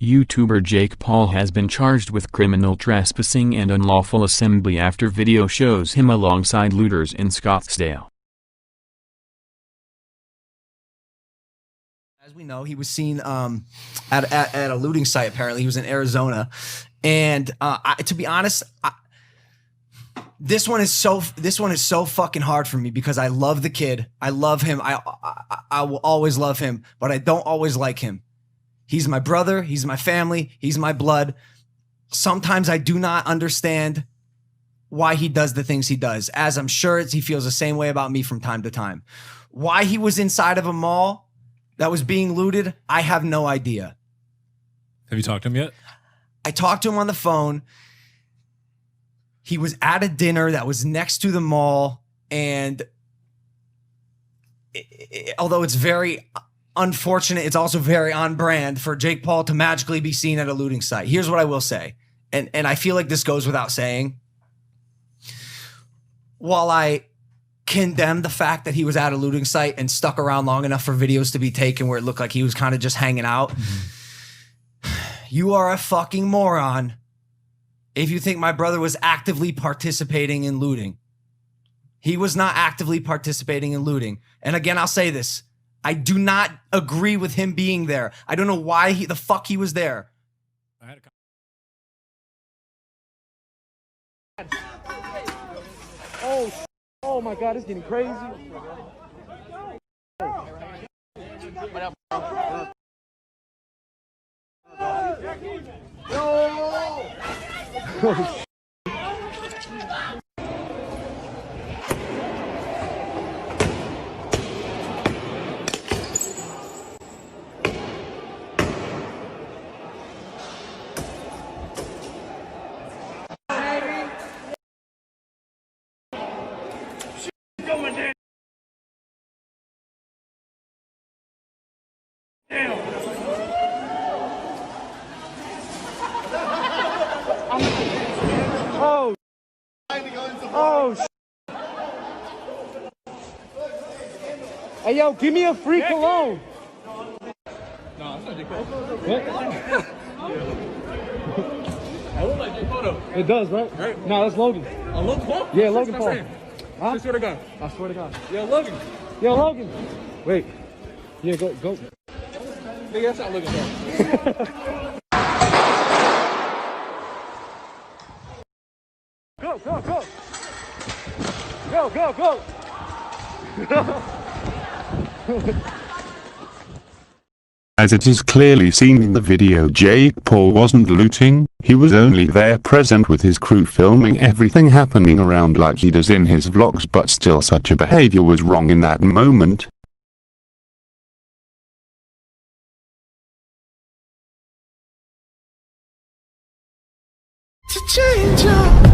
YouTuber Jake Paul has been charged with criminal trespassing and unlawful assembly after video shows him alongside looters in Scottsdale. As we know, he was seen at a looting site. Apparently, he was in Arizona, and to be honest, this one is so fucking hard for me because I love the kid. I love him. I will always love him, but I don't always like him. He's my brother. He's my family. He's my blood. Sometimes I do not understand why he does the things he does, as I'm sure he feels the same way about me from time to time. Why he was inside of a mall that was being looted, I have no idea. Have you talked to him yet? I talked to him on the phone. He was at a dinner that was next to the mall, and although it's very unfortunate, it's also very on brand for Jake Paul to magically be seen at a looting site. Here's what I will say, and I feel like this goes without saying. While I condemn the fact that he was at a looting site and stuck around long enough for videos to be taken where it looked like he was kind of just hanging out, you are a fucking moron if you think my brother was actively participating in looting. He was not actively participating in looting. And again, I'll say this. I do not agree with him being there. I don't know why the fuck he was there. Oh my God, it's getting crazy. Hey, yo, give me a free cologne. No, that's not Jake Paul. What? I look like Jake Paul though. It does, right? Right. No, that's Logan. Logan Paul? Yeah, Logan Paul. Huh? I swear to God. I swear to God. Yeah, Logan. Yo, Logan. Wait. Yeah, go. Nigga, that's not Logan Paul. Go. As it is clearly seen in the video, Jake Paul wasn't looting, he was only there present with his crew filming everything happening around like he does in his vlogs, but still such a behavior was wrong in that moment. To change up.